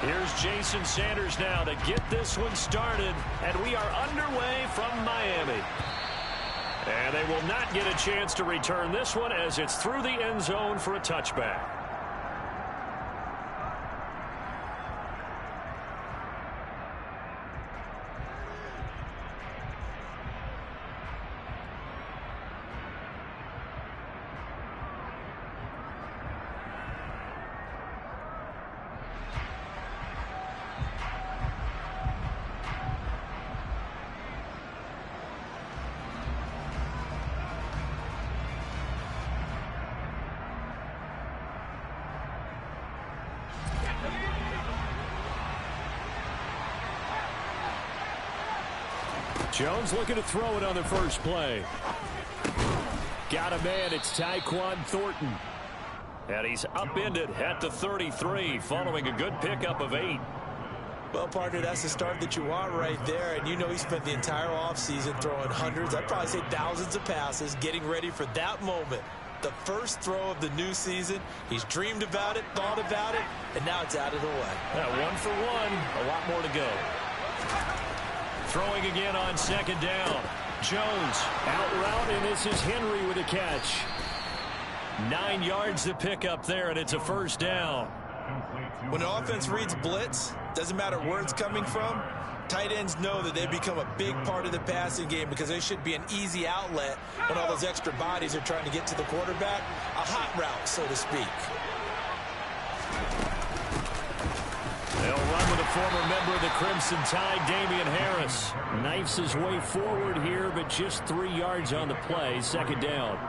Here's Jason Sanders now to get this one started, and we are underway from Miami. And they will not get a chance to return this one as it's through the end zone for a touchback. Jones looking to throw it on the first play. Got a man. It's Tyquan Thornton. And he's upended at the 33 following a good pickup of 8. Well, partner, that's the start that you want right there. And you know he spent the entire offseason throwing hundreds, I'd probably say thousands of passes, getting ready for that moment. The first throw of the new season. He's dreamed about it, thought about it, and now it's out of the way. 1 for 1. A lot more to go. Throwing again on second down. Jones out route, and this is Henry with a catch. 9 yards to pick up there, and it's a first down. When an offense reads blitz, doesn't matter where it's coming from, tight ends know that they become a big part of the passing game because they should be an easy outlet when all those extra bodies are trying to get to the quarterback. A hot route, so to speak. They'll run with a former member of the Crimson Tide, Damian Harris. Knifes his way forward here, but just 3 yards on the play. Second down.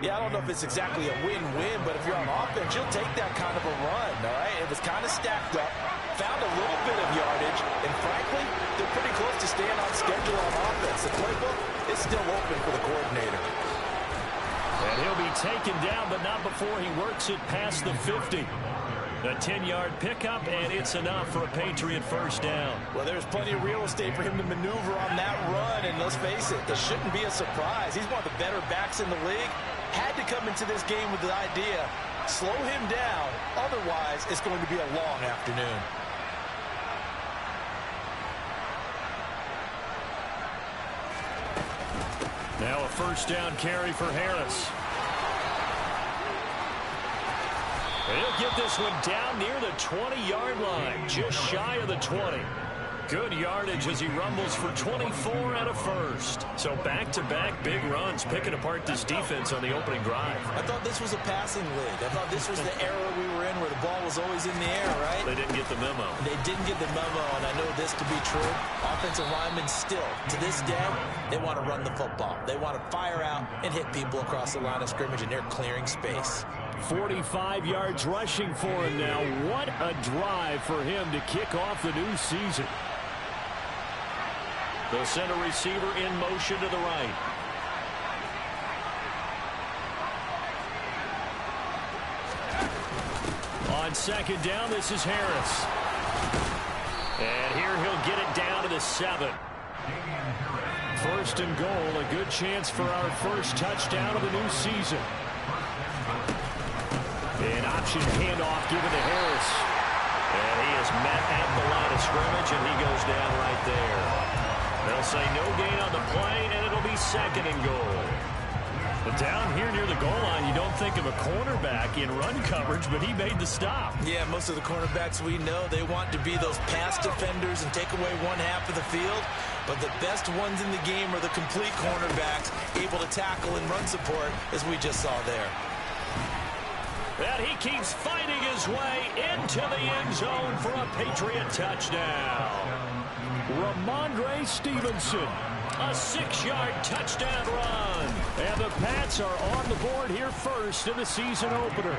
Yeah, I don't know if it's exactly a win-win, but if you're on offense, you'll take that kind of a run, all right? It was kind of stacked up, found a little bit of yardage, and frankly, they're pretty close to staying on schedule on offense. The playbook is still open for the coordinator. And he'll be taken down, but not before he works it past the 50. A 10-yard pickup, and it's enough for a Patriot first down. Well, there's plenty of real estate for him to maneuver on that run, and let's face it, this shouldn't be a surprise. He's one of the better backs in the league. Had to come into this game with the idea, slow him down, otherwise it's going to be a long afternoon. Now a first down carry for Harris. He'll get this one down near the 20-yard line, just shy of the 20. Good yardage as he rumbles for 24 and a first. So back-to-back big runs, picking apart this defense on the opening drive. I thought this was a passing league. I thought this was the era we were in where the ball was always in the air, right? They didn't get the memo. They didn't get the memo, and I know this to be true. Offensive linemen still, to this day, they want to run the football. They want to fire out and hit people across the line of scrimmage, and they're clearing space. 45 yards rushing for him now. What a drive for him to kick off the new season. The center receiver in motion to the right. On second down, this is Harris. And here he'll get it down to the 7. First and goal, a good chance for our first touchdown of the new season. An option handoff given to Harris. And he is met at the line of scrimmage, and he goes down right there. They'll say no gain on the play, and it'll be second and goal. But down here near the goal line, you don't think of a cornerback in run coverage, but he made the stop. Yeah, most of the cornerbacks we know, they want to be those pass defenders and take away one half of the field. But the best ones in the game are the complete cornerbacks, able to tackle and run support, as we just saw there. And he keeps fighting his way into the end zone for a Patriot touchdown. Ramondre Stevenson, a 6-yard touchdown run. And the Pats are on the board here first in the season opener.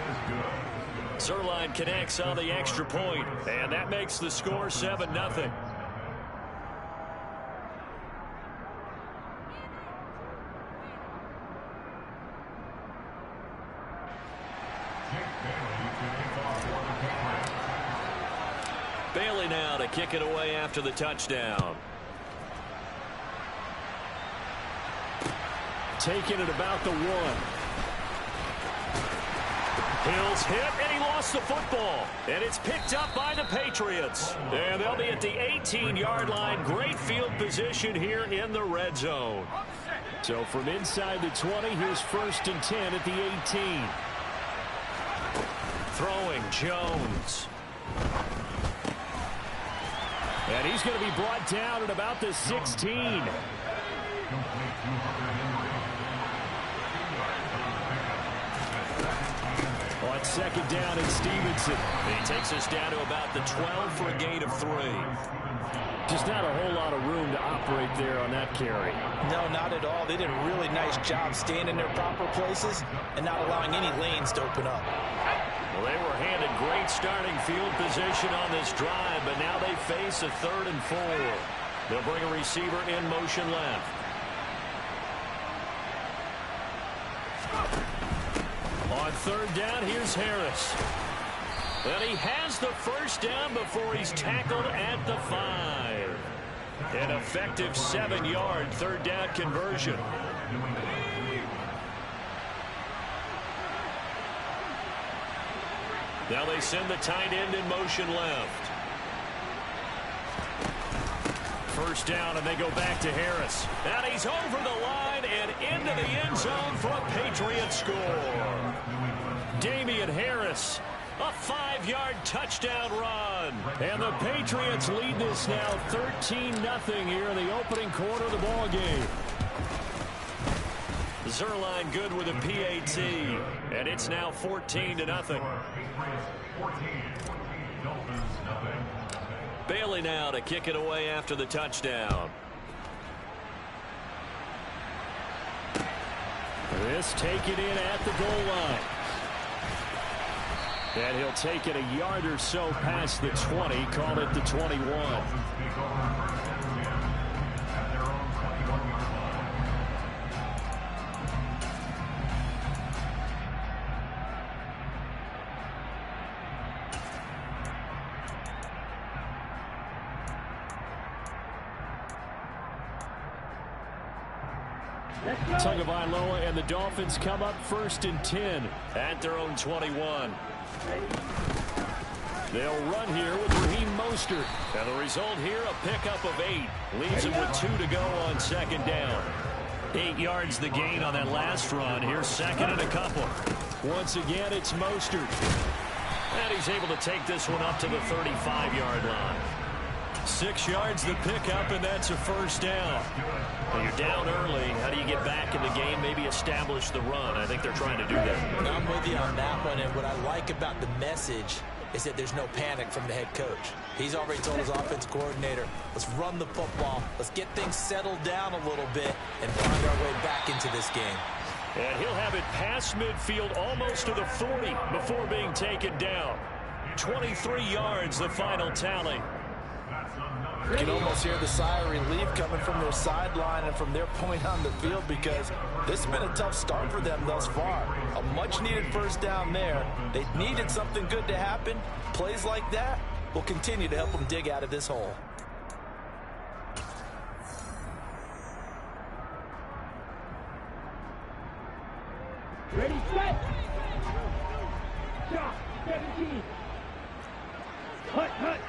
Zerline connects on the extra point, and that makes the score 7-0. Bailey now to kick it away after the touchdown. Taking it about the 1. Hill's hit, and he lost the football, and it's picked up by the Patriots. And they'll be at the 18-yard line. Great field position here in the red zone. So from inside the 20, here's 1st and 10 at the 18. Throwing Jones. And he's going to be brought down at about the 16. On 2nd down, it's Stevenson. He takes us down to about the 12 for a gain of 3. Just not a whole lot of room to operate there on that carry. No, not at all. They did a really nice job staying in their proper places and not allowing any lanes to open up. Well, they were handed great starting field position on this drive, but now they face a 3rd and 4. They'll bring a receiver in motion left. On 3rd down, here's Harris. And he has the 1st down before he's tackled at the 5. An effective 7-yard 3rd down conversion. Now they send the tight end in motion left. 1st down, and they go back to Harris. And he's over the line and into the end zone for a Patriot score. Damian Harris, a 5-yard touchdown run. And the Patriots lead this now 13-0 here in the opening quarter of the ball game. Zerline good with a PAT, and it's now 14-0. Bailey now to kick it away after the touchdown. This taken in at the goal line. And he'll take it a yard or so past the 20, call it the 21. Tagovailoa and the Dolphins come up 1st and 10 at their own 21. They'll run here with Raheem Mostert. And the result here, a pickup of 8. Leaves him with 2 to go on 2nd down. 8 yards the gain on that last run. Here's 2nd and a couple. Once again, it's Mostert. And he's able to take this one up to the 35-yard line. 6 yards the pickup, and that's a 1st down. Well, you're down early. How do you get back in the game, maybe establish the run? I think they're trying to do that. I'm with you on that one, and what I like about the message is that there's no panic from the head coach. He's already told his offensive coordinator, let's run the football, let's get things settled down a little bit and find our way back into this game. And he'll have it past midfield almost to the 40 before being taken down. 23 yards, the final tally. You can almost hear the sigh of relief coming from their sideline and from their point on the field, because this has been a tough start for them thus far. A much-needed 1st down there. They needed something good to happen. Plays like that will continue to help them dig out of this hole. Ready, set. Shot, 17. Hut, hut.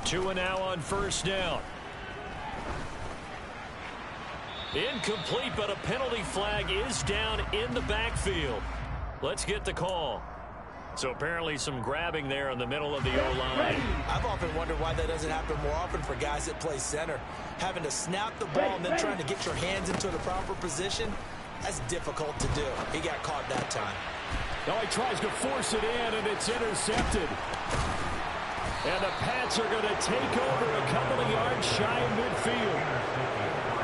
2 now on 1st down. Incomplete, but a penalty flag is down in the backfield. Let's get the call. So apparently some grabbing there in the middle of the O-line. I've often wondered why that doesn't happen more often for guys that play center. Having to snap the ball and then trying to get your hands into the proper position, that's difficult to do. He got caught that time. Now he tries to force it in, and it's intercepted. And the Pats are going to take over a couple of yards shy of midfield.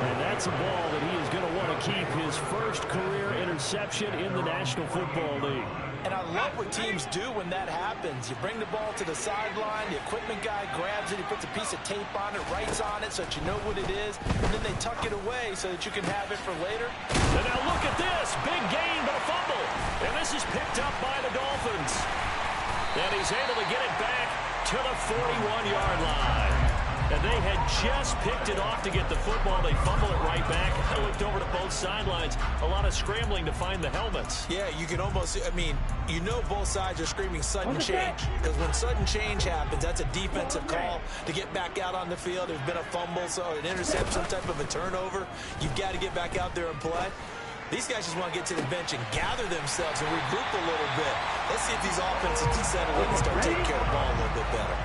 And that's a ball that he is going to want to keep, his 1st career interception in the National Football League. And I love what teams do when that happens. You bring the ball to the sideline, the equipment guy grabs it, he puts a piece of tape on it, writes on it so that you know what it is, and then they tuck it away so that you can have it for later. And now look at this. Big gain, but a fumble. And this is picked up by the Dolphins. And he's able to get it back to the 41-yard line. And they had just picked it off to get the football. They fumble it right back. I looked over to both sidelines. A lot of scrambling to find the helmets. Yeah, you can almost, I mean, you know both sides are screaming sudden change. Because when sudden change happens, that's a defensive call to get back out on the field. There's been a fumble, so an intercept, some type of a turnover. You've got to get back out there and play. These guys just want to get to the bench and gather themselves and regroup a little bit. Let's see if these offenses can settle in and start taking care of the ball a little bit better.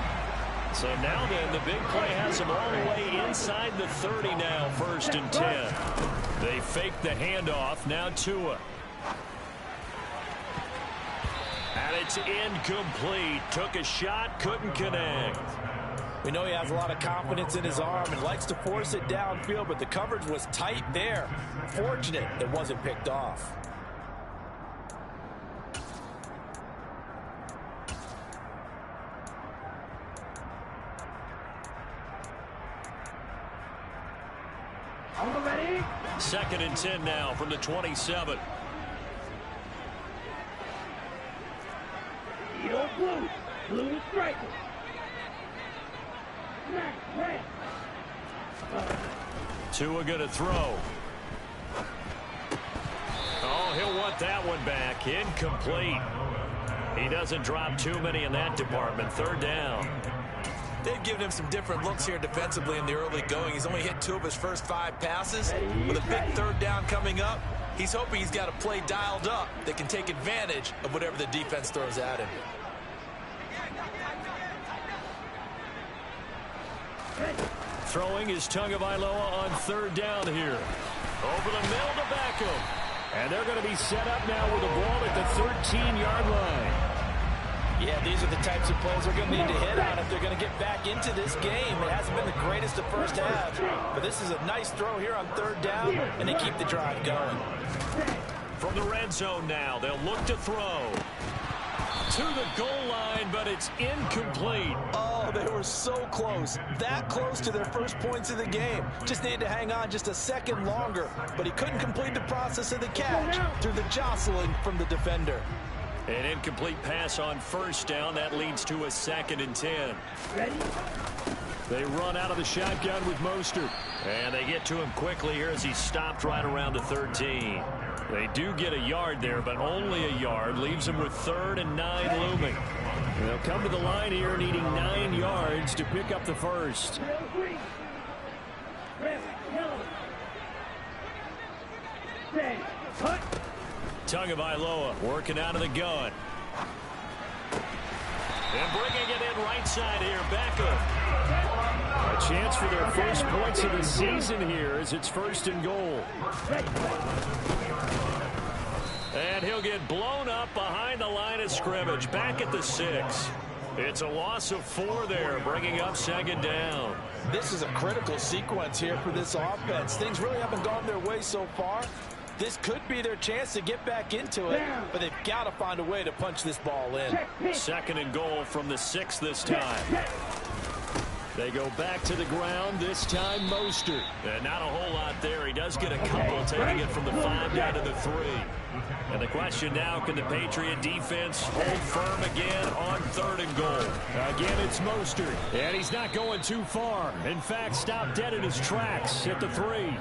So now then, the big play has them all the way inside the 30 now, 1st and 10. They fake the handoff, now Tua. And it's incomplete. Took a shot, couldn't connect. We know he has a lot of confidence in his arm and likes to force it downfield, but the coverage was tight there. Fortunate it wasn't picked off. Ready? 2nd and 10 now from the 27. Yield blue. Blue striker. Smack red. Tua gonna throw. Oh, he'll want that one back. Incomplete. He doesn't drop too many in that department. 3rd down. They've given him some different looks here defensively in the early going. He's only hit 2 of his first 5 passes. With a big 3rd down coming up, he's hoping he's got a play dialed up that can take advantage of whatever the defense throws at him. Throwing is Tagovailoa on 3rd down here. Over the middle to Beckham. And they're going to be set up now with the ball at the 13-yard line. Yeah, these are the types of plays they're going to need to hit on if they're going to get back into this game. It hasn't been the greatest of first half, but this is a nice throw here on 3rd down, and they keep the drive going. From the red zone now, they'll look to throw. To the goal line, but it's incomplete. Oh, they were so close. That close to their first points of the game. Just needed to hang on just a second longer, but he couldn't complete the process of the catch through the jostling from the defender. An incomplete pass on 1st down. That leads to a 2nd and 10. Ready? They run out of the shotgun with Mostert. And they get to him quickly here as he stopped right around the 13. They do get a yard there, but only a yard. Leaves them with 3rd and 9 looming. They'll come to the line here needing 9 yards to pick up the first. Tagovailoa working out of the gun. And bringing it in right side here, Beckham. A chance for their first points of the season here as it's 1st and goal. And he'll get blown up behind the line of scrimmage, back at the 6. It's a loss of 4 there, bringing up 2nd down. This is a critical sequence here for this offense. Things really haven't gone their way so far. This could be their chance to get back into it, but they've got to find a way to punch this ball in. 2nd and goal from the 6 this time. They go back to the ground, this time Mostert. And not a whole lot there. He does get a couple, taking it from the 5 down to the 3. And the question now, can the Patriot defense hold firm again on 3rd and goal? Again, it's Mostert. And he's not going too far. In fact, stopped dead in his tracks at the 3.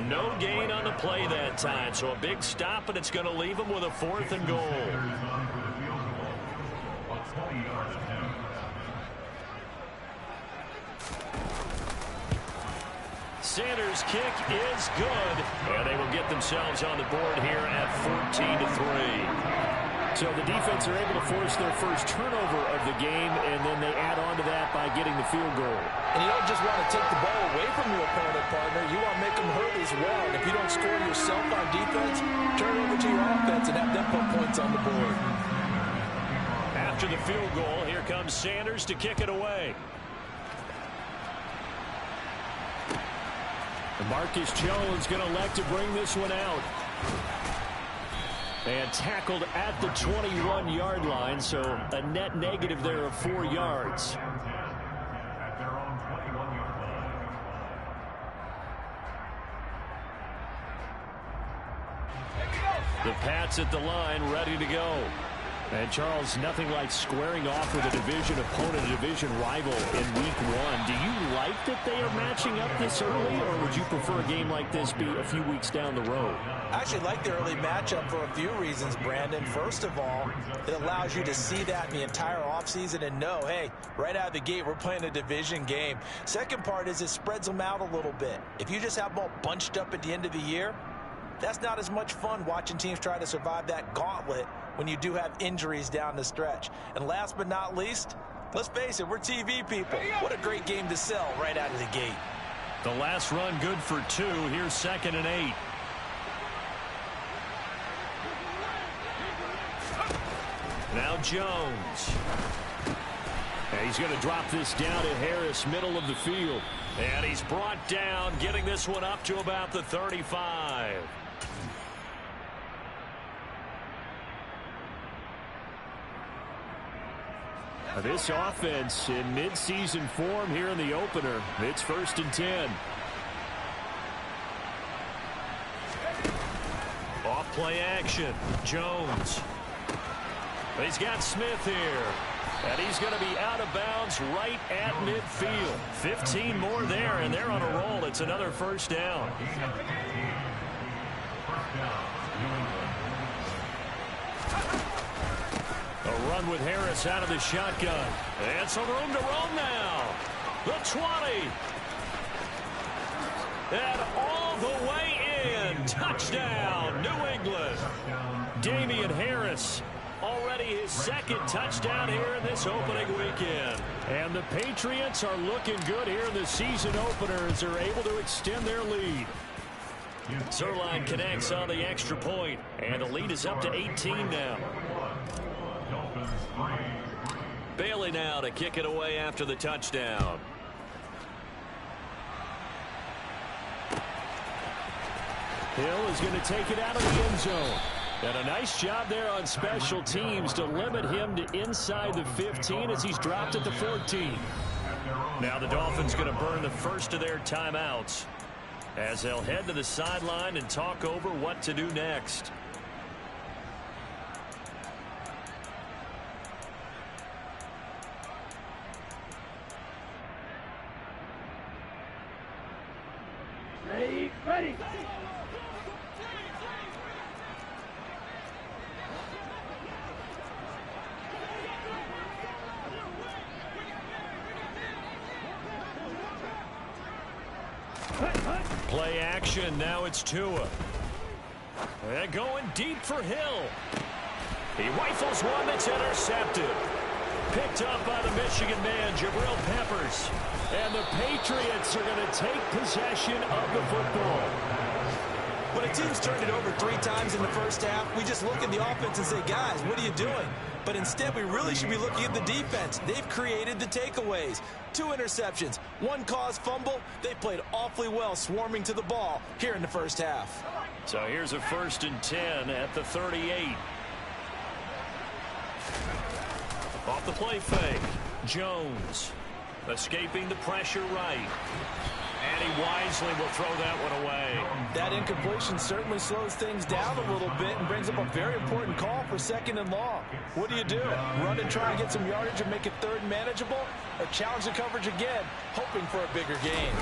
No gain on the play that time. So a big stop, and it's going to leave him with a 4th and goal. Sanders' kick is good, and they will get themselves on the board here at 14-3. So the defense are able to force their first turnover of the game, and then they add on to that by getting the field goal. And you don't just want to take the ball away from your opponent, partner. You want to make them hurt as well. And if you don't score yourself on defense, turn it over to your offense and have them put points on the board. After the field goal, here comes Sanders to kick it away. Marcus Jones going to elect to bring this one out. And tackled at the 21-yard line, so a net negative there of 4 yards. The Pats at the line, ready to go. And Charles, nothing like squaring off with a division opponent, a division rival in week 1. Do you like that they are matching up this early, or would you prefer a game like this be a few weeks down the road? I actually like the early matchup for a few reasons, Brandon. First of all, it allows you to see that in the entire offseason and know, hey, right out of the gate, we're playing a division game. Second part is it spreads them out a little bit. If you just have them all bunched up at the end of the year, that's not as much fun watching teams try to survive that gauntlet when you do have injuries down the stretch. And last but not least, let's face it, we're TV people. What a great game to sell right out of the gate. The last run good for 2. Here's 2nd and 8. Now Jones. And he's going to drop this down to Harris, middle of the field. And he's brought down, getting this one up to about the 35. This offense in midseason form here in the opener. It's 1st and 10. Off play action. Jones. He's got Smith here. And he's going to be out of bounds right at midfield. 15 more there, and they're on a roll. It's another 1st down. A run with Harris out of the shotgun. And some room to roam now. The 20. And all the way in. Touchdown, New England. Damian Harris. Already his 2nd touchdown here in this opening weekend. And the Patriots are looking good here in the season opener as they're able to extend their lead. Zerline connects on the extra point, and the lead is up to 18 now. Bailey now to kick it away after the touchdown. Hill is going to take it out of the end zone. And a nice job there on special teams to limit him to inside the 15 as he's dropped at the 14. Now the Dolphins going to burn the first of their timeouts as they'll head to the sideline and talk over what to do next. Ready. Play action. Now it's Tua. And going deep for Hill. He rifles one that's intercepted. Picked up by the Michigan man, Jabril Peppers. And the Patriots are going to take possession of the football. When a team's turned it over 3 times in the first half, we just look at the offense and say, guys, what are you doing? But instead, we really should be looking at the defense. They've created the takeaways. 2 interceptions, 1 caused fumble. They played awfully well swarming to the ball here in the first half. So here's a 1st and 10 at the 38. Off the play fake. Jones escaping the pressure right. And he wisely will throw that one away. That incompletion certainly slows things down a little bit and brings up a very important call for 2nd and long. What do? Run and try and get some yardage and make it 3rd and manageable? Or challenge the coverage again, hoping for a bigger gain?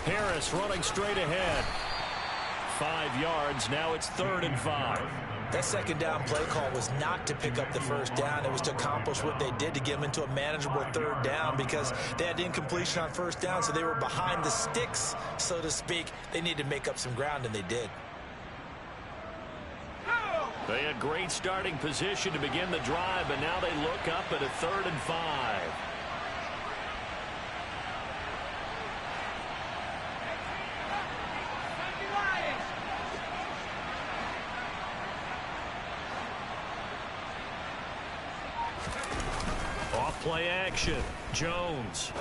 Harris running straight ahead. 5 yards. Now it's 3rd and 5. That 2nd down play call was not to pick up the 1st down. It was to accomplish what they did to get them into a manageable 3rd down because they had incompletion on 1st down, so they were behind the sticks, so to speak. They needed to make up some ground, and they did. They had great starting position to begin the drive, but now they look up at a 3rd and 5. Play action. Jones.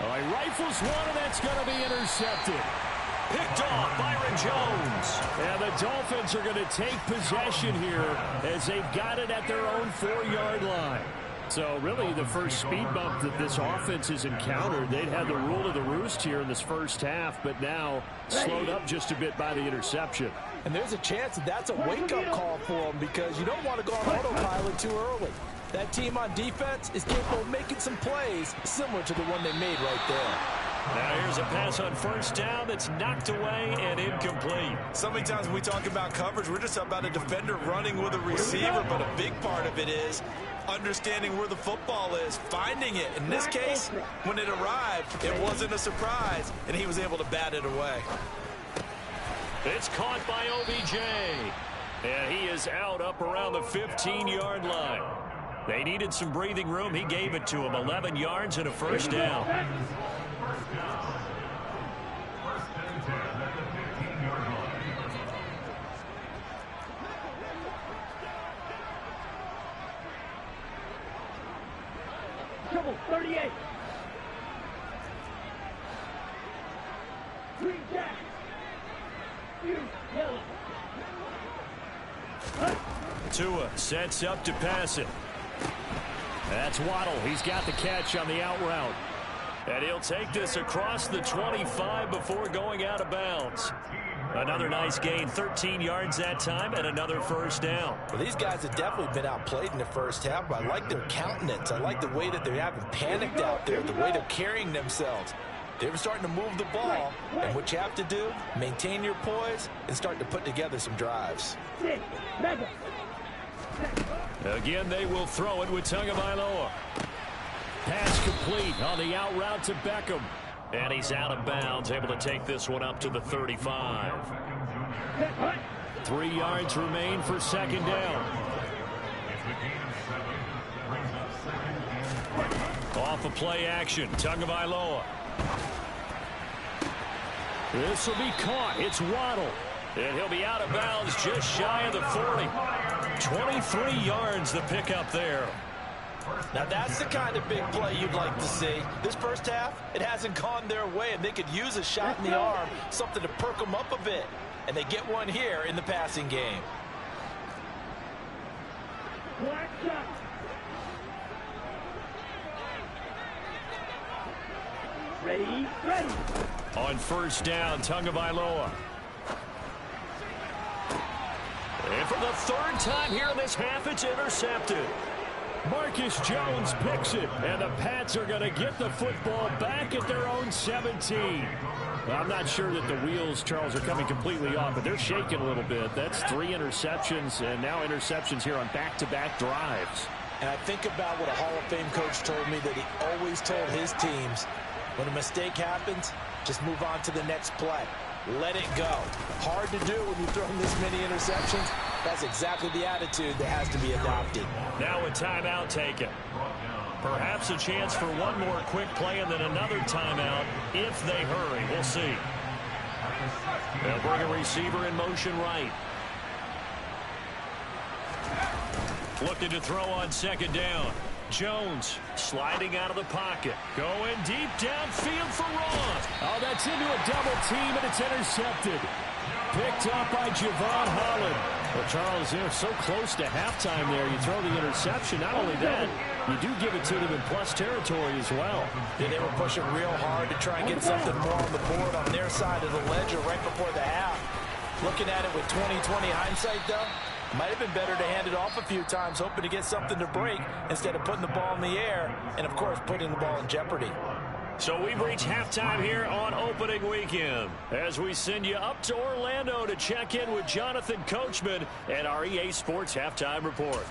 Oh, he rifles one, and that's going to be intercepted. Picked off Byron Jones. And the Dolphins are going to take possession here as they've got it at their own 4-yard line. So really the first speed bump that this offense has encountered, they'd had the rule of the roost here in this first half, but now slowed up just a bit by the interception. And there's a chance that that's a wake-up call for him because you don't want to go on autopilot too early. That team on defense is capable of making some plays similar to the one they made right there. Now here's a pass on first down that's knocked away and incomplete. So many times when we talk about coverage, we're just about a defender running with a receiver, but a big part of it is understanding where the football is, finding it. In this case, when it arrived, it wasn't a surprise, and he was able to bat it away. It's caught by OBJ. And he is out up around the 15-yard line. They needed some breathing room. He gave it to him. 11 yards and a first down. Trouble 38. Green jack. Yellow. Tua sets up to pass it. That's Waddle. He's got the catch on the out route. And he'll take this across the 25 before going out of bounds. Another nice gain, 13 yards that time, and another first down. Well, these guys have definitely been outplayed in the first half, but I like their countenance. I like the way that they haven't panicked out there, the way they're carrying themselves. They were starting to move the ball, and what you have to do, maintain your poise and start to put together some drives. Again, they will throw it with Tagovailoa. Pass complete on the out route to Beckham. And he's out of bounds, able to take this one up to the 35. 3 yards remain for second down. Off of play action, Tagovailoa. This will be caught. It's Waddle. And he'll be out of bounds just shy of the 40. 23 yards the pickup there. Now that's the kind of big play you'd like to see. This first half, it hasn't gone their way, and they could use a shot in the arm, something to perk them up a bit. And they get one here in the passing game. Black shot. Ready, ready. On first down, Tagovailoa. And for the third time here in this half, it's intercepted. Marcus Jones picks it, and the Pats are going to get the football back at their own 17. Well, I'm not sure that the wheels, Charles, are coming completely off, but they're shaking a little bit. That's 3 interceptions, and now interceptions here on back-to-back drives. And I think about what a Hall of Fame coach told me, that he always told his teams, when a mistake happens, just move on to the next play. Let it go. Hard to do when you've thrown this many interceptions. That's exactly the attitude that has to be adopted. Now a timeout taken. Perhaps a chance for one more quick play and then another timeout if they hurry. We'll see. They'll bring a receiver in motion right. Looking to throw on second down. Jones sliding out of the pocket. Going deep downfield for Ross. Oh, that's into a double team, and it's intercepted. Picked up by Javon Holland. Well, Charles, they're so close to halftime there. You throw the interception. Not only that, you do give it to them in plus territory as well. Yeah, they were pushing real hard to try and get something more on the board on their side of the ledger right before the half. Looking at it with 20/20 hindsight, though, might have been better to hand it off a few times, hoping to get something to break instead of putting the ball in the air and, of course, putting the ball in jeopardy. So we've reached halftime here on opening weekend as we send you up to Orlando to check in with Jonathan Coachman and our EA Sports Halftime Report.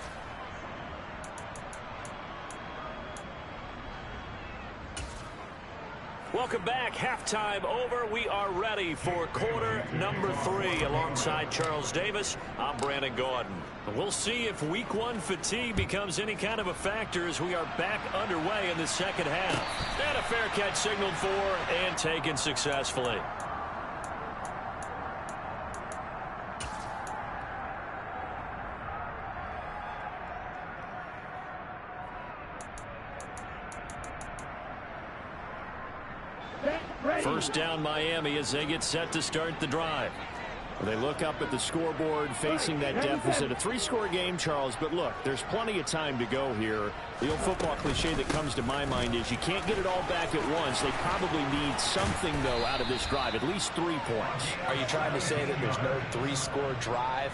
Welcome back. Halftime over. We are ready for quarter number 3. Alongside Charles Davis, I'm Brandon Gaudin. We'll see if week 1 fatigue becomes any kind of a factor as we are back underway in the second half. And a fair catch signaled for and taken successfully. First down Miami as they get set to start the drive. They look up at the scoreboard facing that deficit. A 3-score game, Charles, but look, there's plenty of time to go here. The old football cliche that comes to my mind is you can't get it all back at once. They probably need something, though, out of this drive, at least 3 points. Are you trying to say that there's no 3-score drive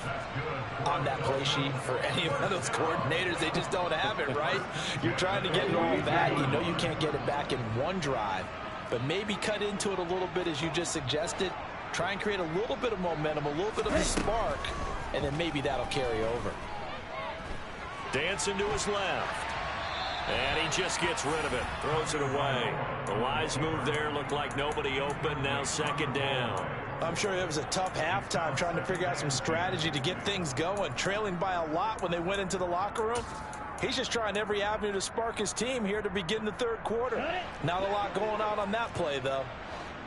on that play sheet for any of those coordinators? They just don't have it, right? You're trying to get it all back. You know you can't get it back in one drive, but maybe cut into it a little bit as you just suggested. Try and create a little bit of momentum, a little bit of a spark, and then maybe that'll carry over. Dancing to his left. And he just gets rid of it. Throws it away. The wise move there. Looked like nobody open. Now 2nd down. I'm sure it was a tough halftime trying to figure out some strategy to get things going. Trailing by a lot when they went into the locker room. He's just trying every avenue to spark his team here to begin the 3rd quarter. Not a lot going on that play, though.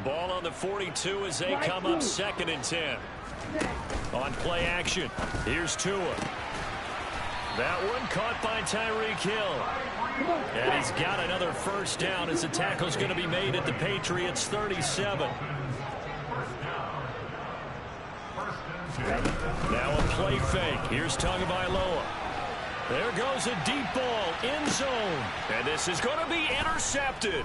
Ball on the 42 as they come up 2nd and 10. On play action, here's Tua. That one caught by Tyreek Hill. And he's got another 1st down as the tackle's going to be made at the Patriots 37. Now a play fake. Here's Tagovailoa. There goes a deep ball, end zone. And this is going to be intercepted.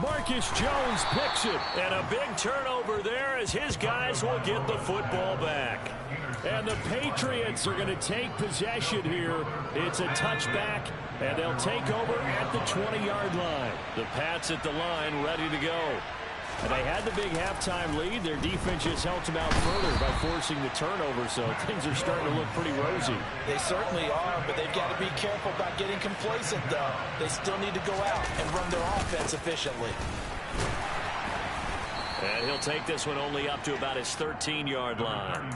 Marcus Jones picks it. And a big turnover there as his guys will get the football back. And the Patriots are going to take possession here. It's a touchback, and they'll take over at the 20-yard line. The Pats at the line ready to go. And they had the big halftime lead. Their defense just helped them out further by forcing the turnover, so things are starting to look pretty rosy. They certainly are, but they've got to be careful about getting complacent, though. They still need to go out and run their offense efficiently. And he'll take this one only up to about his 13-yard line.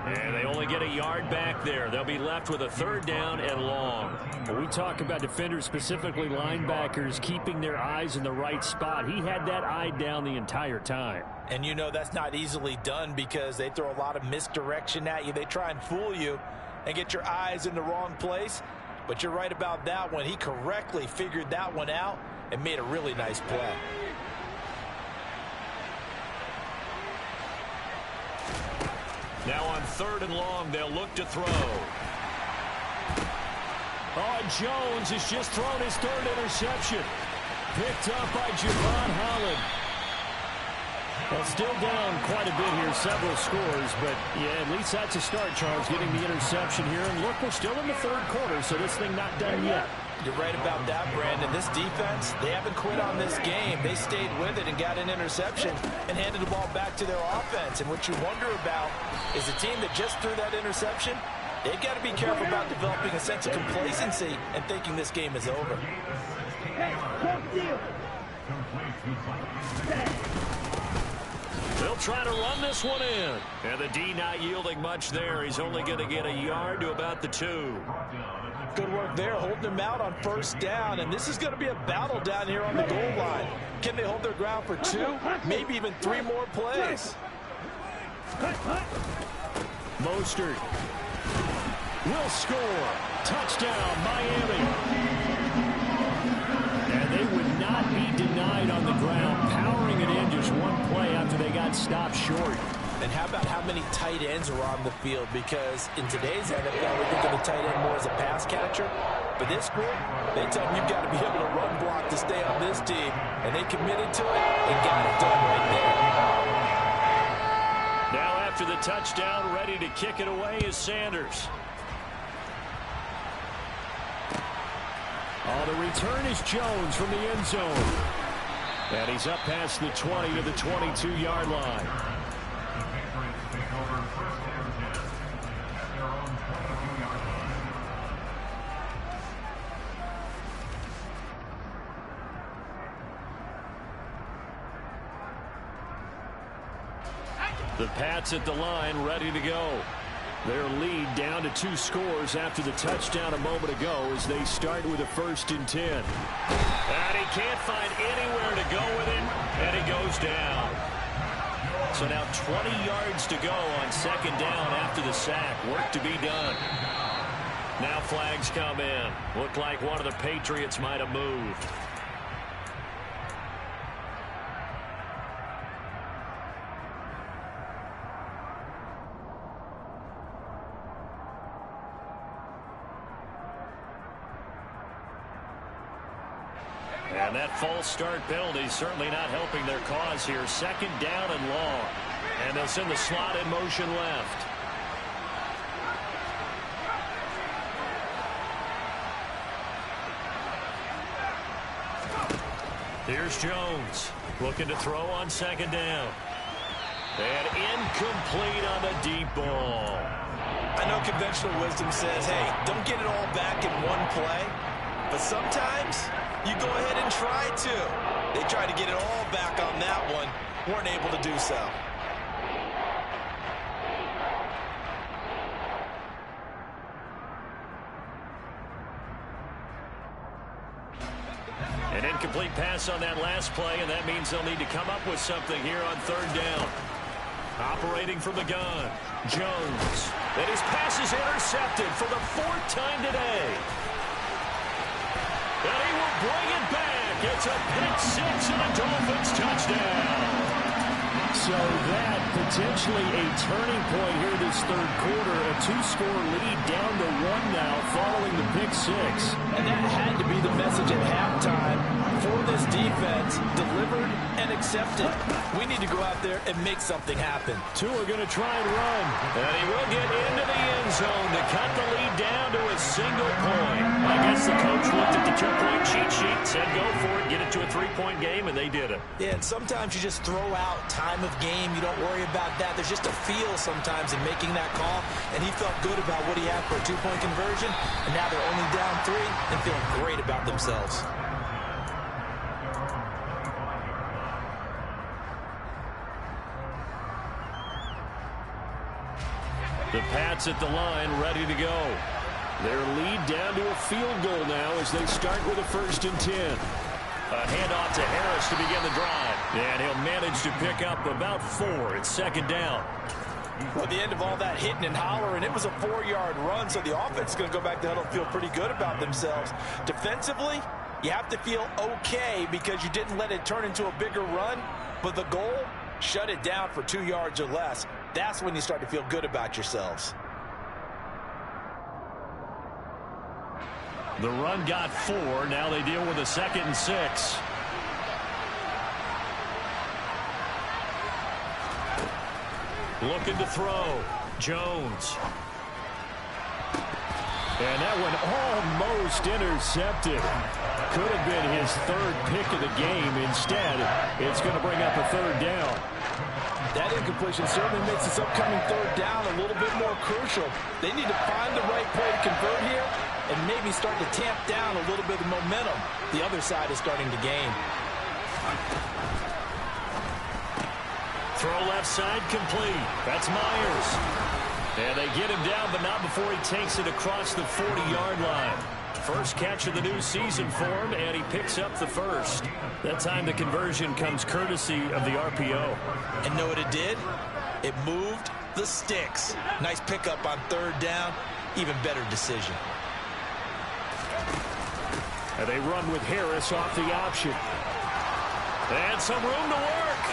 And they only get a yard back there. They'll be left with a 3rd down and long. When we talk about defenders, specifically linebackers, keeping their eyes in the right spot, he had that eye down the entire time. And you know that's not easily done because they throw a lot of misdirection at you. They try and fool you and get your eyes in the wrong place. But you're right about that one. He correctly figured that one out and made a really nice play. Now on 3rd and long, they'll look to throw. Oh, Jones has just thrown his 3rd interception. Picked up by Javon Holland. Well, still down quite a bit here, several scores, but yeah, at least that's a start, Charles, getting the interception here. And look, we're still in the 3rd quarter, so this thing not done yet. You're right about that, Brandon. This defense, they haven't quit on this game. They stayed with it and got an interception and handed the ball back to their offense. And what you wonder about is a team that just threw that interception, they've got to be careful about developing a sense of complacency and thinking this game is over. They'll try to run this one in. And the D not yielding much there. He's only going to get a yard to about the 2. Good work there, holding them out on 1st down. And this is going to be a battle down here on the goal line. Can they hold their ground for 2, maybe even 3 more plays? Mostert will score. Touchdown, Miami. And they would not be denied on the ground, powering it in just one play after they got stopped short. And how about how many tight ends are on the field? Because in today's NFL, we think of the tight end more as a pass catcher. But this group, they tell them you've got to be able to run block to stay on this team. And they committed to it and got it done right there. Now after the touchdown, ready to kick it away is Sanders. Oh, the return is Jones from the end zone. And he's up past the 20 to the 22-yard line. The Pats at the line, ready to go. Their lead down to 2 scores after the touchdown a moment ago as they start with a 1st and 10. And he can't find anywhere to go with it, and he goes down. So now 20 yards to go on 2nd down after the sack. Work to be done. Now flags come in. Looked like one of the Patriots might have moved. And that false start penalty certainly not helping their cause here. Second down and long. And they'll send the slot in motion left. Here's Jones looking to throw on second down. And incomplete on the deep ball. I know conventional wisdom says, hey, don't get it all back in one play. But sometimes you go ahead and try to. They tried to get it all back on that one. Weren't able to do so. An incomplete pass on that last play, and that means they'll need to come up with something here on third down. Operating from the gun, Jones. And his pass is intercepted for the fourth time today. And he will bring it back. It's a pick six and a Dolphins touchdown. So that potentially a turning point here this third quarter. A two-score lead down to one now following the pick six. And that had to be the message at halftime for this defense. Delivered and accepted. We need to go out there and make something happen. Two are going to try and run. And he will get into the end zone to cut the lead down to a single point. I guess the coach looked at the two-point cheat sheet, said go for it, get it to a three-point game, and they did it. Yeah, and sometimes you just throw out time of game. You don't worry about that. There's just a feel sometimes in making that call, and he felt good about what he had for a two-point conversion, and now they're only down three and feeling great about themselves. The Pats at the line, ready to go. Their lead down to a field goal now as they start with a 1st and 10. A handoff to Harris to begin the drive. And he'll manage to pick up about 4. It's second down. Well, at the end of all that hitting and hollering, it was a 4-yard run, so the offense is going to go back to huddle and feel pretty good about themselves. Defensively, you have to feel okay because you didn't let it turn into a bigger run, but the goal, shut it down for 2 yards or less. That's when you start to feel good about yourselves. The run got 4. Now they deal with a 2nd and 6. Looking to throw. Jones. And that one almost intercepted. Could have been his 3rd pick of the game. Instead, it's going to bring up a 3rd down. That incompletion certainly makes this upcoming 3rd down a little bit more crucial. They need to find the right play to convert here and maybe start to tamp down a little bit of momentum. The other side is starting to gain. Throw left side complete. That's Myers. And they get him down, but not before he takes it across the 40-yard line. First catch of the new season for him, and he picks up the 1st. That time the conversion comes courtesy of the RPO. And know what it did? It moved the sticks. Nice pickup on 3rd down. Even better decision. And they run with Harris off the option. And some room to work.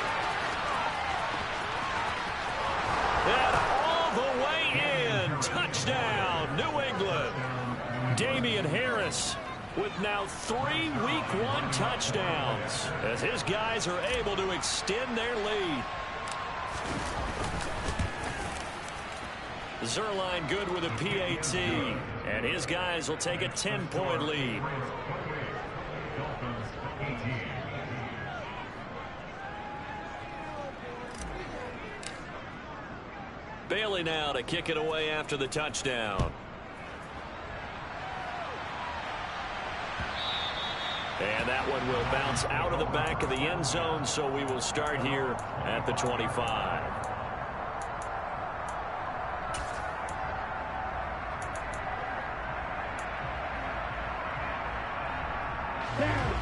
And all the way in. Touchdown, New England. Damian Harris with now 3 Week 1 touchdowns as his guys are able to extend their lead. Zerline good with a PAT, and his guys will take a 10-point lead. Bailey now to kick it away after the touchdown. And that one will bounce out of the back of the end zone, so we will start here at the 25.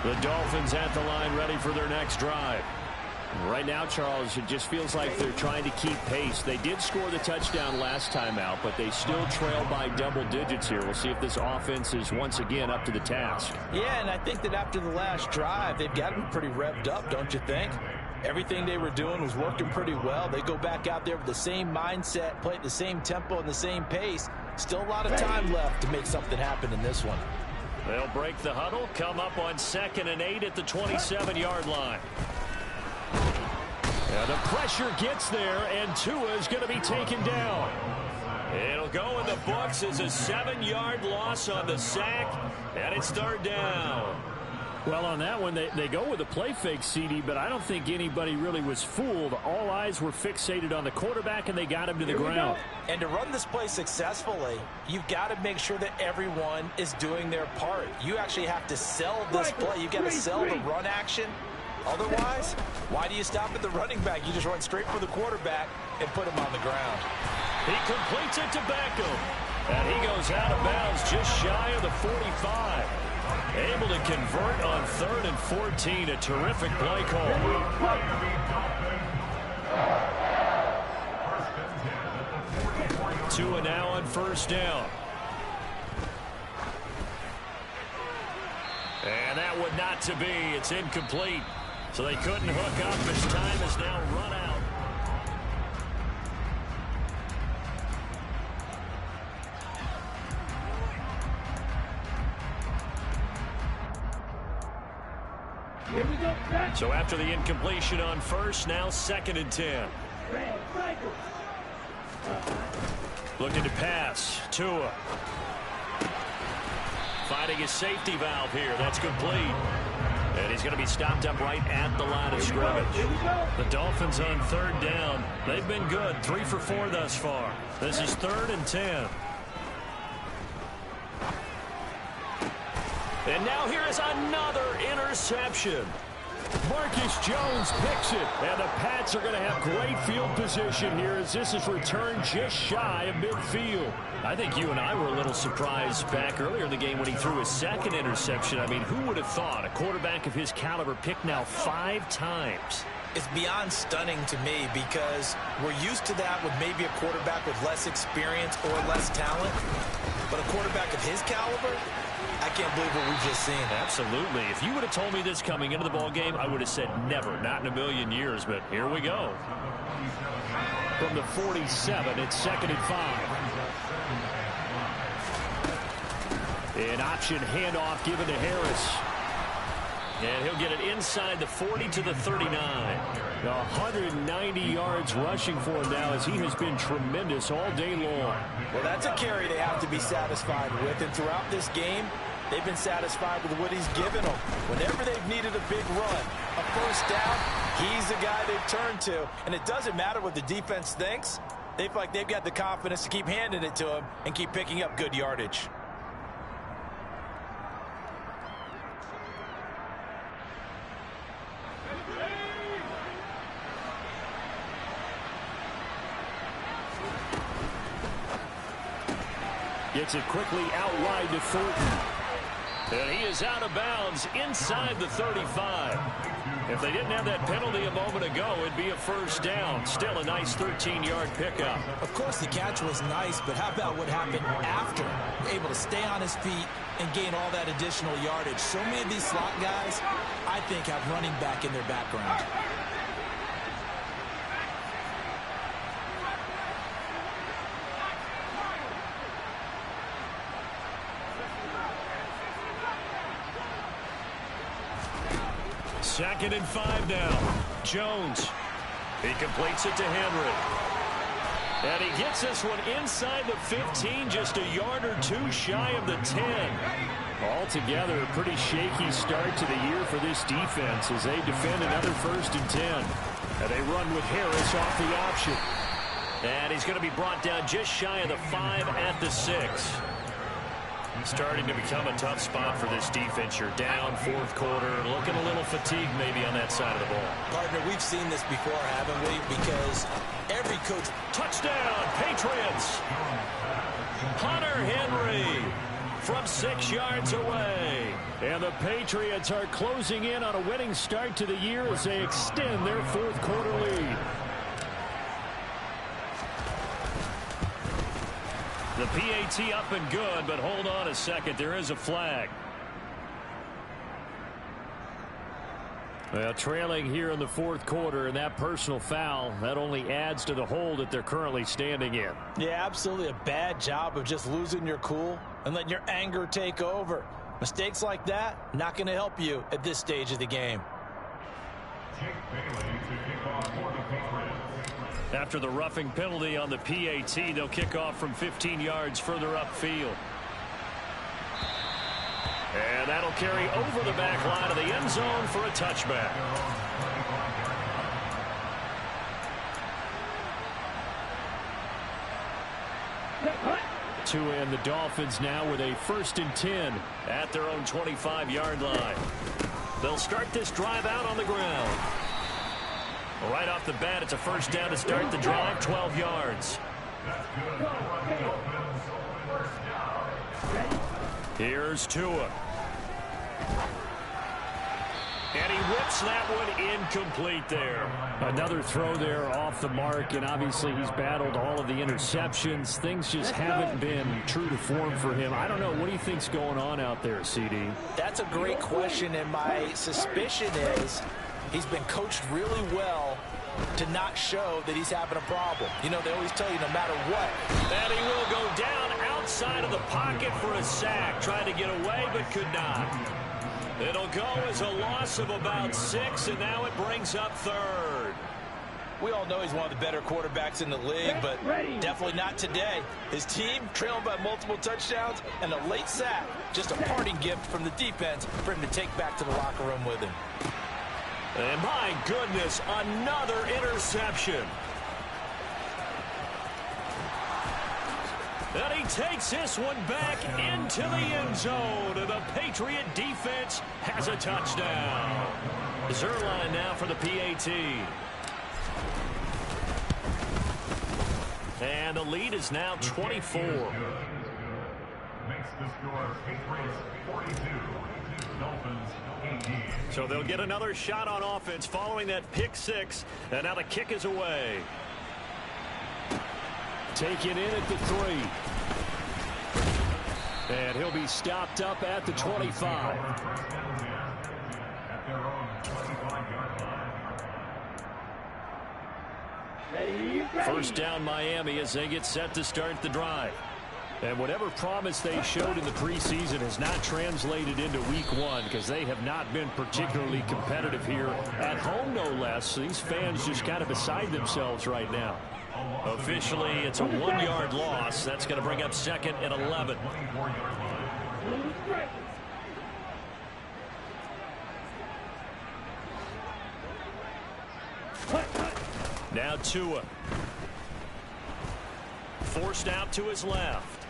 The Dolphins at the line ready for their next drive. Right now, Charles, it just feels like they're trying to keep pace. They did score the touchdown last time out, but they still trail by double digits here. We'll see if this offense is once again up to the task. Yeah, and I think that after the last drive, they've got them pretty revved up, don't you think? Everything they were doing was working pretty well. They go back out there with the same mindset, play at the same tempo and the same pace. Still a lot of time left to make something happen in this one. They'll break the huddle, come up on 2nd and 8 at the 27-yard line. And the pressure gets there, and Tua is going to be taken down. It'll go in the books as a 7-yard loss on the sack, and it's 3rd down. Well, on that one, they go with a play fake, CD, but I don't think anybody really was fooled. All eyes were fixated on the quarterback, and they got him to the ground. And to run this play successfully, you've got to make sure that everyone is doing their part. You actually have to sell this play. You've got to sell the run action. Otherwise, why do you stop at the running back? You just run straight for the quarterback and put him on the ground. He completes it to Beckham. And he goes out of bounds just shy of the 45. Able to convert on 3rd and 14. A terrific play call. Tua now on 1st down. And that would not to be. It's incomplete. So they couldn't hook up as time is now run out. Here we go. So after the incompletion on 1st, now 2nd and 10. Looking to pass. Tua. Finding his safety valve here. That's complete. And he's going to be stopped up right at the line of scrimmage. The Dolphins on 3rd down. They've been good. 3 for 4 thus far. This is 3rd and 10. And now here is another interception. Marcus Jones picks it, and the Pats are going to have great field position here as this is returned just shy of midfield. I think you and I were a little surprised back earlier in the game when he threw his 2nd interception. I mean, who would have thought a quarterback of his caliber picked now 5 times? It's beyond stunning to me because we're used to that with maybe a quarterback with less experience or less talent. But a quarterback of his caliber, I can't believe what we've just seen. Absolutely. If you would have told me this coming into the ball game, I would have said never, not in a million years. But here we go. From the 47, it's 2nd and 5. An option handoff given to Harris. And he'll get it inside the 40 to the 39. 190 yards rushing for him now as he has been tremendous all day long. Well, that's a carry they have to be satisfied with. And throughout this game, they've been satisfied with what he's given them. Whenever they've needed a big run, a 1st down, he's the guy they've turned to. And it doesn't matter what the defense thinks. They feel like they've got the confidence to keep handing it to him and keep picking up good yardage. Gets it quickly out wide to Thornton. And he is out of bounds inside the 35. If they didn't have that penalty a moment ago, it'd be a 1st down. Still a nice 13-yard pickup. Of course, the catch was nice, but how about what happened after? Able to stay on his feet and gain all that additional yardage. So many of these slot guys, I think, have running back in their background. Second and 5 now. Jones. He completes it to Henry. And he gets this one inside the 15, just a yard or 2 shy of the 10. Altogether, a pretty shaky start to the year for this defense as they defend another 1st and 10. And they run with Harris off the option. And he's going to be brought down just shy of the 5 at the 6. Starting to become a tough spot for this defense. You're down 4th quarter, looking a little fatigued maybe on that side of the ball. Partner, we've seen this before, haven't we? Because every coach... Touchdown, Patriots! Hunter Henry from 6 yards away. And the Patriots are closing in on a winning start to the year as they extend their 4th quarter lead. The PAT up and good, but hold on a second. There is a flag. Well, trailing here in the 4th quarter, and that personal foul, that only adds to the hole that they're currently standing in. Yeah, absolutely a bad job of just losing your cool and letting your anger take over. Mistakes like that, not going to help you at this stage of the game. After the roughing penalty on the PAT, they'll kick off from 15 yards further upfield. And that'll carry over the back line of the end zone for a touchback. Tua and the Dolphins now with a 1st and 10 at their own 25-yard line. They'll start this drive out on the ground. Right off the bat, it's a 1st down to start the drive, 12 yards. Here's Tua. And he whips that one incomplete there. Another throw there off the mark, and obviously he's battled all of the interceptions. Things just haven't been true to form for him. I don't know. What do you think's going on out there, CD? That's a great question, and my suspicion is he's been coached really well to not show that he's having a problem. You know, they always tell you no matter what. And he will go down outside of the pocket for a sack. Tried to get away, but could not. It'll go as a loss of about 6, and now it brings up 3rd. We all know he's one of the better quarterbacks in the league, but definitely not today. His team trailing by multiple touchdowns and a late sack. Just a parting gift from the defense for him to take back to the locker room with him. And my goodness, another interception. And he takes this one back into the end zone, and the Patriot defense has a touchdown. Zerline now for the PAT. And the lead is now 24. Makes the score Patriots 42, Dolphins 18. So they'll get another shot on offense following that pick 6, and now the kick is away. Taken in at the 3. And he'll be stopped up at the 25. First down Miami as they get set to start the drive. And whatever promise they showed in the preseason has not translated into week 1 because they have not been particularly competitive here at home, no less. These fans just kind of beside themselves right now. Officially, it's a 1-yard loss. That's going to bring up 2nd and 11. Now Tua. Forced out to his left.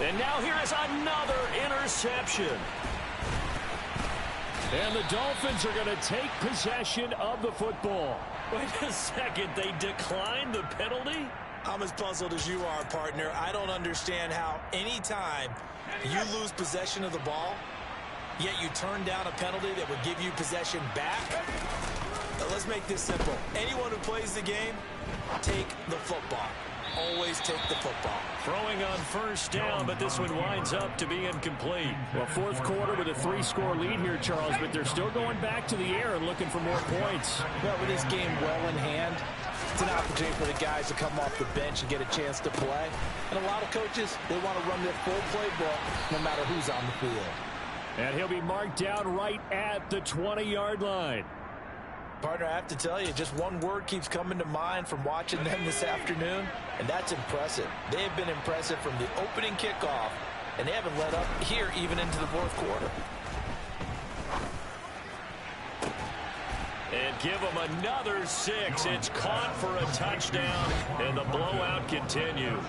And now here is another interception. And the Dolphins are going to take possession of the football. Wait a second, they declined the penalty? I'm as puzzled as you are, partner. I don't understand how anytime you lose possession of the ball, yet you turn down a penalty that would give you possession back. Let's make this simple. Anyone who plays the game, take the football. Always take the football. Throwing on first down, but this one winds up to be incomplete. Well, 4th quarter with a 3-score lead here, Charles, but they're still going back to the air and looking for more points. Well, with this game well in hand, it's an opportunity for the guys to come off the bench and get a chance to play. And a lot of coaches, they want to run their full playbook no matter who's on the field. And he'll be marked down right at the 20-yard line. Partner, I have to tell you, just one word keeps coming to mind from watching them this afternoon, and that's impressive. They have been impressive from the opening kickoff, and they haven't let up here even into the 4th quarter. And give them another 6. It's caught for a touchdown, and the blowout continues.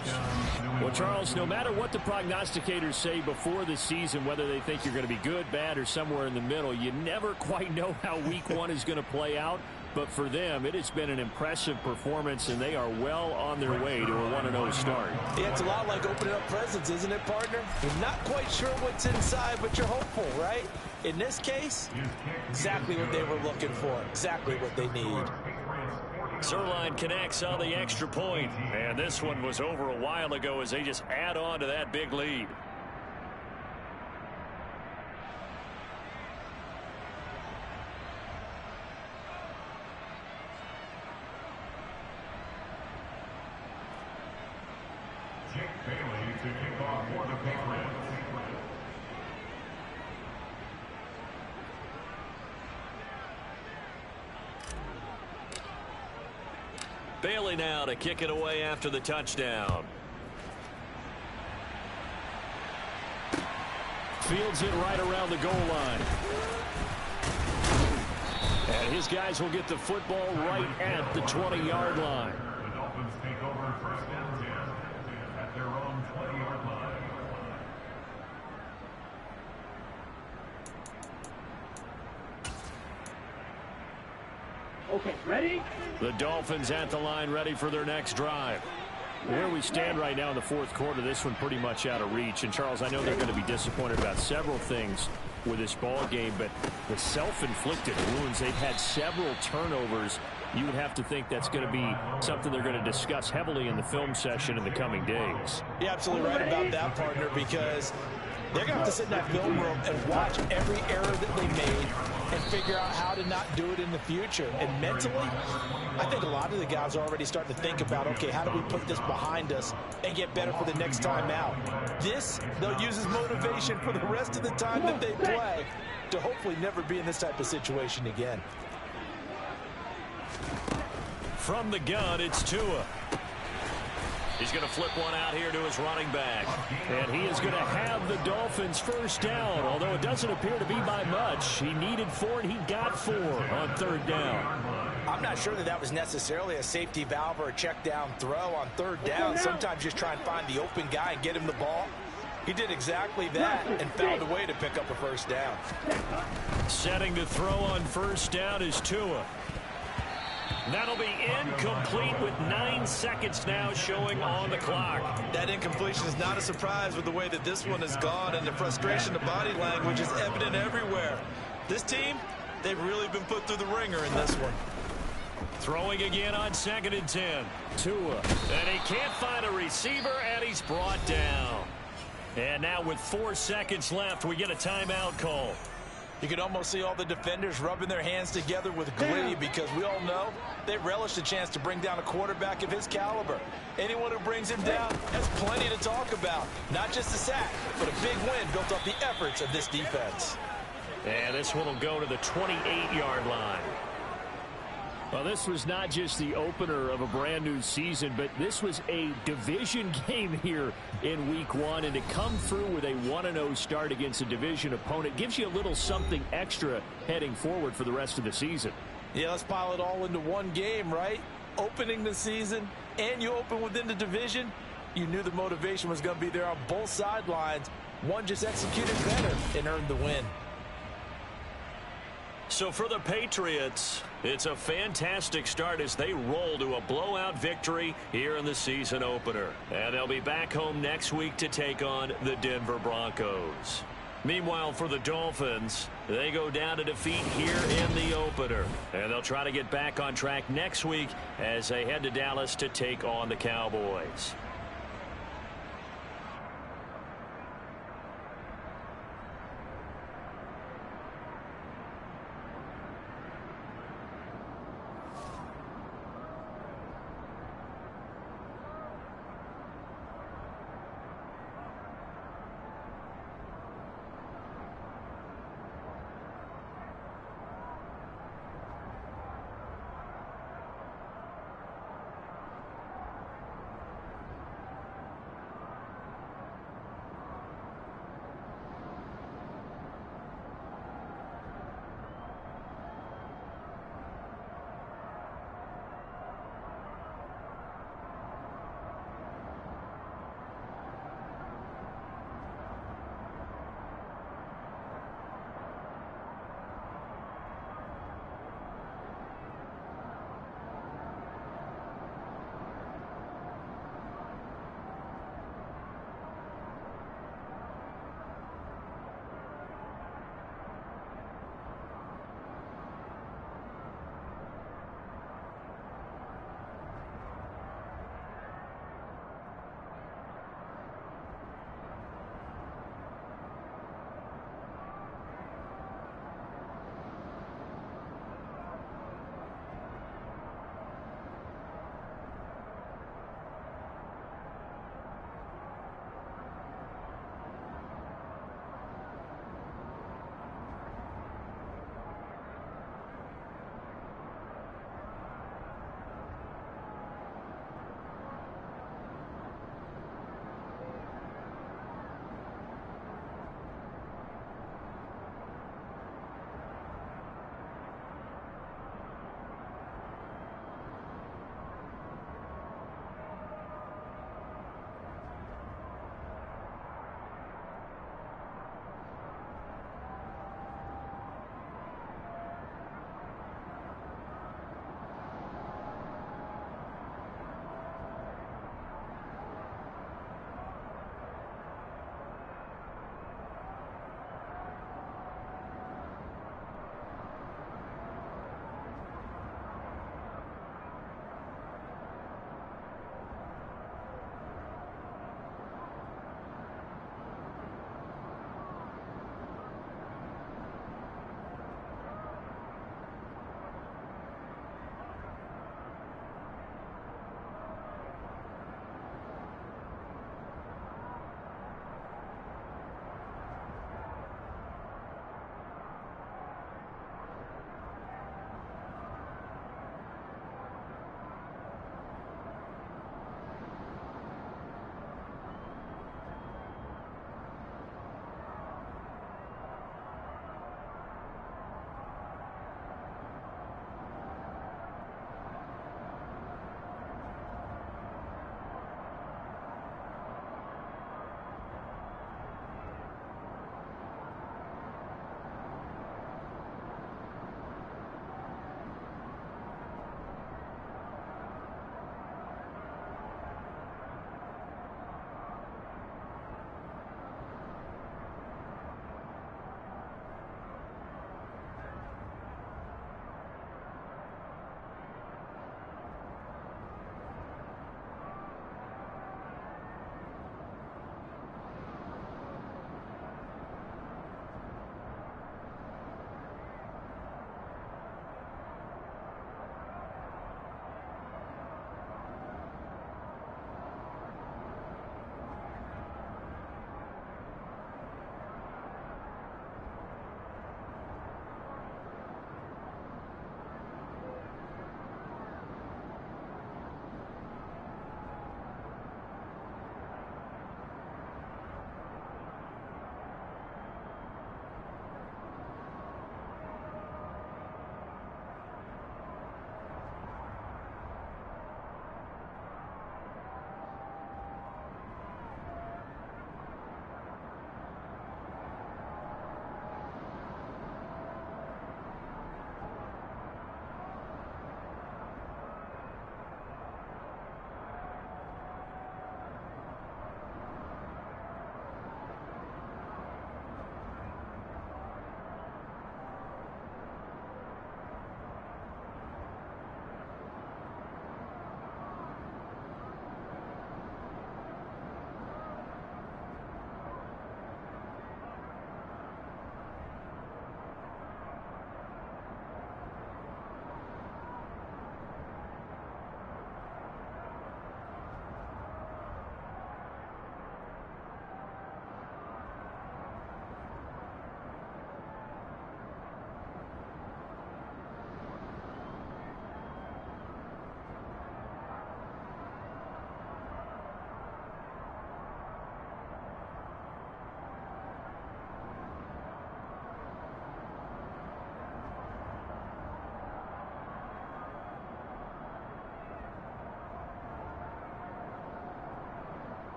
Well, Charles, no matter what the prognosticators say before the season, whether they think you're going to be good, bad, or somewhere in the middle, you never quite know how week 1 is going to play out. But for them, it has been an impressive performance, and they are well on their way to a 1-0 start. Yeah, it's a lot like opening up presents, isn't it, partner? You're not quite sure what's inside, but you're hopeful, right? In this case, exactly what they were looking for, exactly what they need. Zerline connects on the extra point, and this one was over a while ago as they just add on to that big lead. Jake Bailey to kick off for the Patriots. Bailey now to kick it away after the touchdown. Fields it right around the goal line. And his guys will get the football right at the 20-yard line. The Dolphins take over first and 10 at their own 20-yard line. Okay, ready? The Dolphins at the line, ready for their next drive. Where we stand right now in the fourth quarter, this one pretty much out of reach. And, Charles, I know they're going to be disappointed about several things with this ball game, but the self-inflicted wounds, they've had several turnovers. You would have to think that's going to be something they're going to discuss heavily in the film session in the coming days. You're absolutely right about that, partner, because they're going to have to sit in that film room and watch every error that they made and figure out how to not do it in the future. And mentally, I think a lot of the guys are already starting to think about, okay, how do we put this behind us and get better for the next time out? This, they'll use as motivation for the rest of the time that they play to hopefully never be in this type of situation again. From the gun, it's Tua. He's going to flip one out here to his running back. And he is going to have the Dolphins first down, although it doesn't appear to be by much. He needed 4, and he got 4 on third down. I'm not sure that that was necessarily a safety valve or a check down throw on third down. Sometimes just try and find the open guy and get him the ball. He did exactly that and found a way to pick up a first down. Setting to throw on first down is Tua. That'll be incomplete with 9 seconds now showing on the clock. That incompletion is not a surprise with the way that this one has gone, and the frustration of body language is evident everywhere. This team, they've really been put through the ringer in this one. Throwing again on 2nd and 10. Tua. And he can't find a receiver, and he's brought down. And now with 4 seconds left, we get a timeout call. You can almost see all the defenders rubbing their hands together with glee because we all know they relish the chance to bring down a quarterback of his caliber. Anyone who brings him down has plenty to talk about. Not just a sack, but a big win built off the efforts of this defense. And this one will go to the 28-yard line. Well, this was not just the opener of a brand new season, but this was a division game here in week 1. And to come through with a 1-0 start against a division opponent gives you a little something extra heading forward for the rest of the season. Yeah, let's pile it all into one game, right? Opening the season, and you open within the division. You knew the motivation was going to be there on both sidelines. One just executed better and earned the win. So for the Patriots, it's a fantastic start as they roll to a blowout victory here in the season opener. And they'll be back home next week to take on the Denver Broncos. Meanwhile, for the Dolphins, they go down to defeat here in the opener. And they'll try to get back on track next week as they head to Dallas to take on the Cowboys.